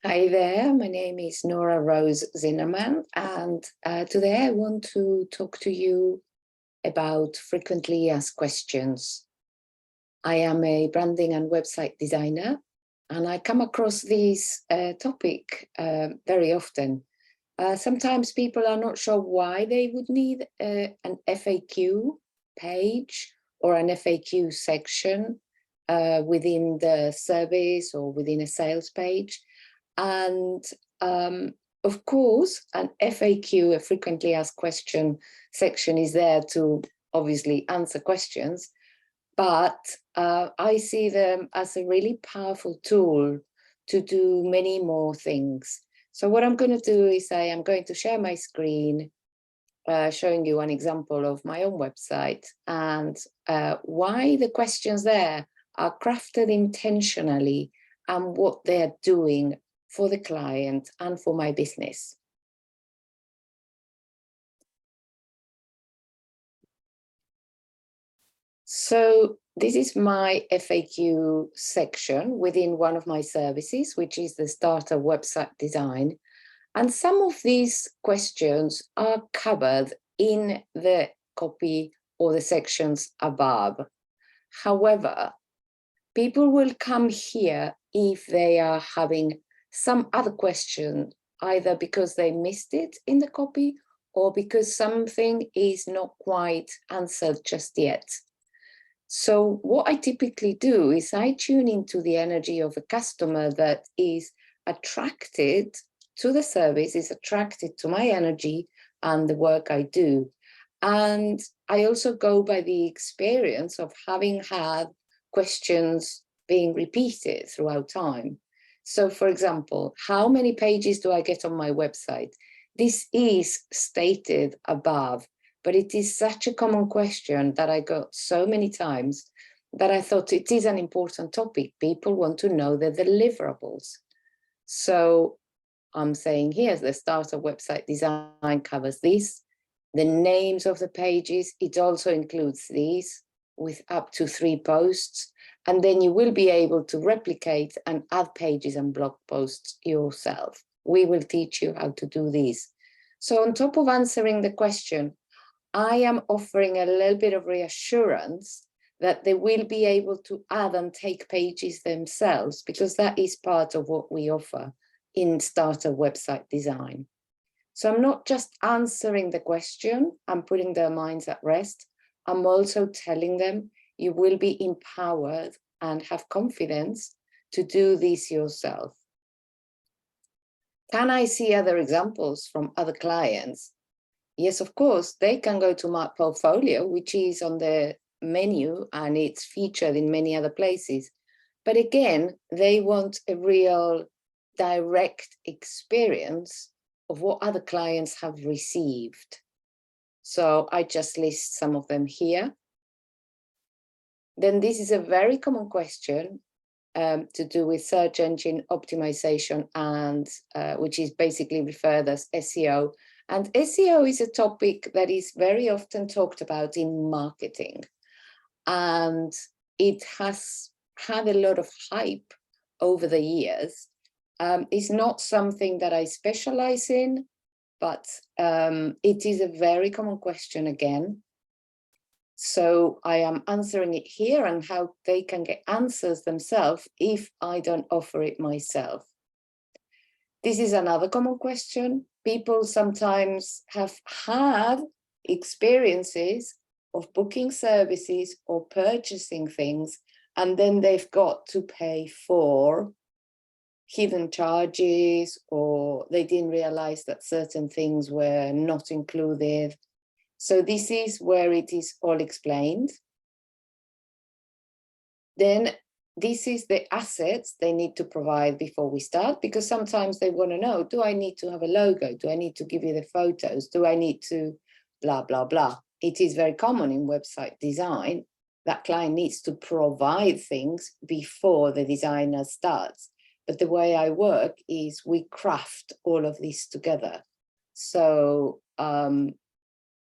Hi there, my name is Nora Rose Zinnerman, and today I want to talk to you about frequently asked questions. I am a branding and website designer, and I come across this topic very often. Sometimes people are not sure why they would need an FAQ page or an FAQ section within the service or within a sales page. And of course, an FAQ, a frequently asked question section, is there to obviously answer questions, but I see them as a really powerful tool to do many more things. So what I'm going to do is I am going to share my screen, showing you an example of my own website and why the questions there are crafted intentionally and what they're doing for the client and for my business. So this is my FAQ section within one of my services, which is the Starter Website Design. And some of these questions are covered in the copy or the sections above. However, people will come here if they are having some other question, either because they missed it in the copy or because something is not quite answered just yet. So what I typically do is I tune into the energy of a customer that is attracted to the service, is attracted to my energy and the work I do. And I also go by the experience of having had questions being repeated throughout time. So for example, how many pages do I get on my website? This is stated above, but it is such a common question that I got so many times that I thought it is an important topic. People want to know the deliverables. So I'm saying here, the Starter Website Design covers this. The names of the pages, it also includes these with up to 3 posts. And then you will be able to replicate and add pages and blog posts yourself. We will teach you how to do this. So on top of answering the question, I am offering a little bit of reassurance that they will be able to add and take pages themselves, because that is part of what we offer in Starter Website Design. So I'm not just answering the question and putting their minds at rest. I'm also telling them you will be empowered and have confidence to do this yourself. Can I see other examples from other clients? Yes, of course, they can go to my portfolio, which is on the menu and it's featured in many other places. But again, they want a real direct experience of what other clients have received. So I just list some of them here. Then this is a very common question to do with search engine optimization, and which is basically referred as SEO. And SEO is a topic that is very often talked about in marketing. And it has had a lot of hype over the years. It's not something that I specialize in, but it is a very common question again. So I am answering it here and how they can get answers themselves if I don't offer it myself. This is another common question. People sometimes have had experiences of booking services or purchasing things, and then they've got to pay for hidden charges, or they didn't realize that certain things were not included. So this is where it is all explained. Then this is the assets they need to provide before we start, because sometimes they want to know, do I need to have a logo? Do I need to give you the photos? Do I need to blah, blah, blah? It is very common in website design that client needs to provide things before the designer starts. But the way I work is we craft all of this together. So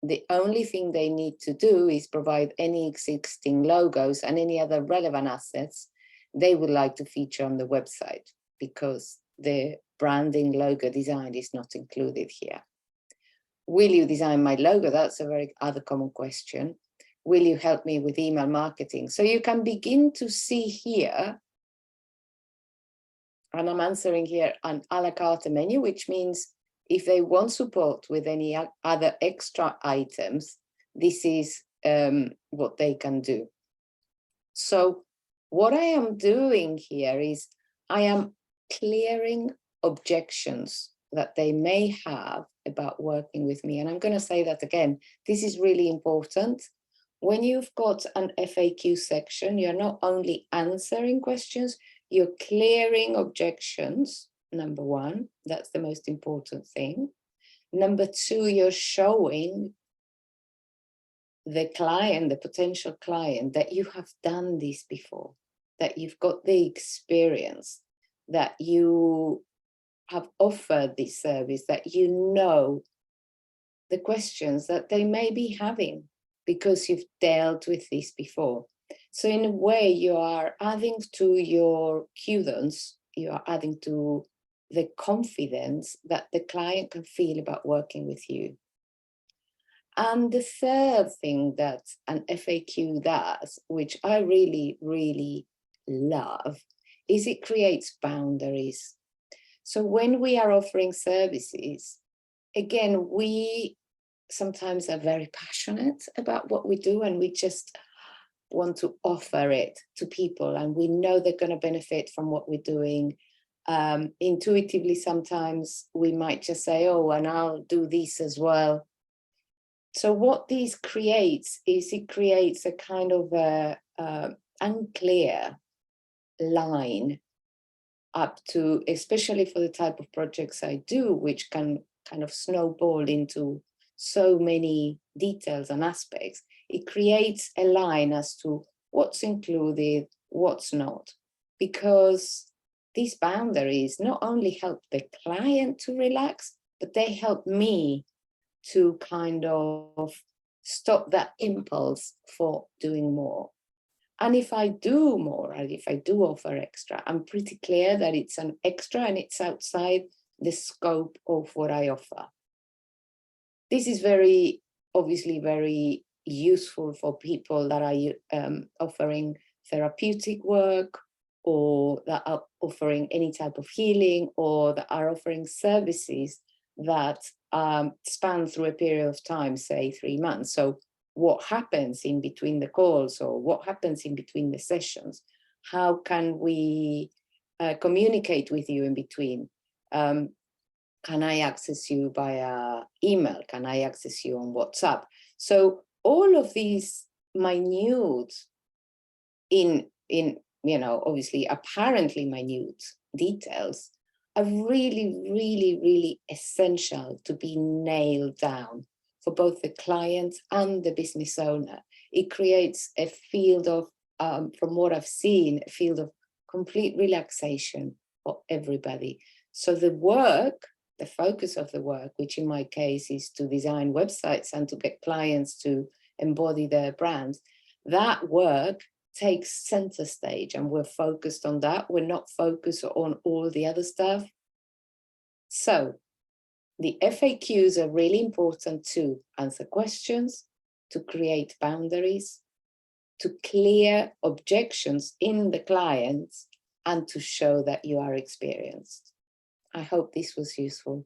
the only thing they need to do is provide any existing logos and any other relevant assets they would like to feature on the website, because the branding logo design is not included here. Will you design my logo? That's a very other common question. Will you help me with email marketing? So you can begin to see here, and I'm answering here an a la carte menu, which means if they want support with any other extra items, this is what they can do. So what I am doing here is I am clearing objections that they may have about working with me. And I'm going to say that again, this is really important. When you've got an FAQ section, you're not only answering questions, you're clearing objections, number one. That's the most important thing. Number two, you're showing the client, the potential client, that you have done this before, that you've got the experience, that you have offered this service, that you know the questions that they may be having because you've dealt with this before. So in a way, you are adding to your kudos, you are adding to the confidence that the client can feel about working with you. And the third thing that an FAQ does, which I really, really love, is it creates boundaries. So when we are offering services, again, we sometimes are very passionate about what we do, and we just want to offer it to people, and we know they're going to benefit from what we're doing. Intuitively, sometimes we might just say, oh, and I'll do this as well. So what this creates is it creates a kind of unclear line up to, especially for the type of projects I do, which can kind of snowball into so many details and aspects. It creates a line as to what's included, what's not, because these boundaries not only help the client to relax, but they help me to kind of stop that impulse for doing more. And if I do more, and if I do offer extra, I'm pretty clear that it's an extra and it's outside the scope of what I offer. This is obviously very useful for people that are offering therapeutic work, or that are offering any type of healing, or that are offering services that span through a period of time, say 3 months. So what happens in between the calls, or what happens in between the sessions? How can we communicate with you in between? Can I access you via email? Can I access you on WhatsApp? So all of these minute, obviously apparently minute details are really, really, really essential to be nailed down for both the client and the business owner. It creates a field of, from what I've seen, a field of complete relaxation for everybody. So the work, the focus of the work, which in my case is to design websites and to get clients to embody their brands, that work takes center stage, and we're focused on that. We're not focused on all the other stuff. So the FAQs are really important to answer questions, to create boundaries, to clear objections in the clients, and to show that you are experienced. I hope this was useful.